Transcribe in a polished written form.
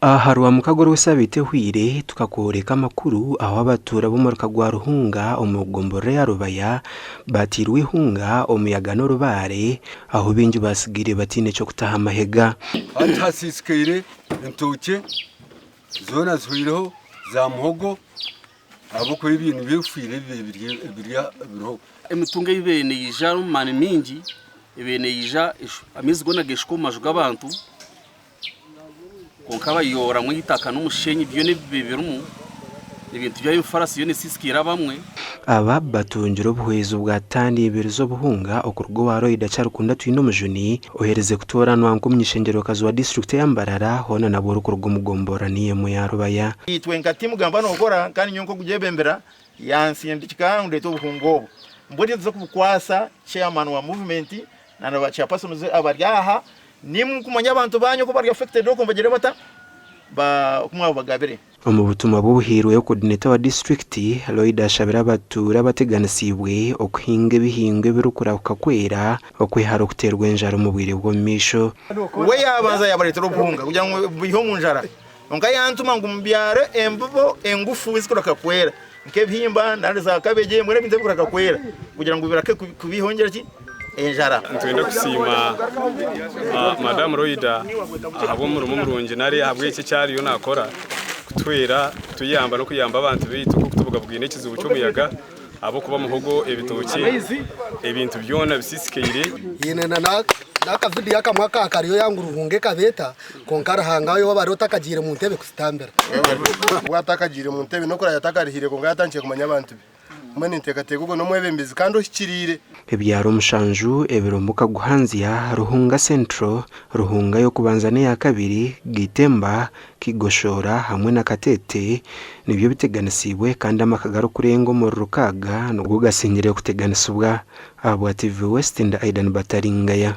Haruwa mukagoro w'isabite hwire tukakoreka amakuru aho abatura bo mu rukagwa Ruhunga umugombore ya Rubaya batirwe hunga umuyaga no rubare aho bingi basigire batine cyo kutaha amahega atasisikire intoke zona zuriho za muhogo abo kuri ibintu bifire birya biroho emitunga y'ibene yija mani mingi ibene yija amizgo nageshko majuga abantu konkaba yora mu hitaka n'umushenyi byo ne bibirumu ibintu bya imfarasi yo ne sisikira bamwe aba batungiro buhwezo bwatandi ibirizo buhunga okurgo waro idacarukunda twino mujuni ohereze kutoranwa nkumnyishengero kazo wa district ya Mbarara hona nabo rukurgo mugombora niye mu ya Rubaya itwenga timu gamba no gora kandi nyonko kujebembera yansindikika ndeto buhungo mbodi zo kukwasa chairman wa movement na ba chairperson abaryaha nimu kumanya abantu banyo ko bari affected ko mbagere bata ba kumwa bagabire mu butumwa buhirwe yo coordinator wa district Lloyd ashabira batura bateganisibwe okuhinga bihingwe birukura ukakwera okwihara kuterwa enjaro mu bwire bwo misho we yabanza yabaretero buhunga kugira ngo biho mu njara onka yantuma ngumbyare embubo engufu isikora kakwera nkebihimba ndariza kabeje mwere binzebukura kakwera kugira ngo birake kubihongera ki enjara ntwenda kusima madam Roida abo mu rumurungi nari habwe iki cyari yo nakora kutwera tuyamba no kuyamba abantu bitu kutubuga bwine kizubu cyo muyaga abo kuba muhogo ebitoki ebintu byona bisisikire yene naka video akamwaka akariyo yangu ruhunge kabeta konkara hangayo wabarota kagire mu ntebe kusitambera watakagire mu ntebe no kora yatakarihire konga yatangiye kumanya abantu mani ntekatego no mwebembezi kandi ushikirire ebyaro mushanju ebirombuka guhanzia Ruhunga Central Ruhunga yo kubanza ne ya kabiri Gitemba Kigoshora hamwe na Katete nibyo biteganisibwe kandi amakagaro kurengo mu rukaga no gugasingire kuteganisubwa abo TV West nda Aidan Bataringaya.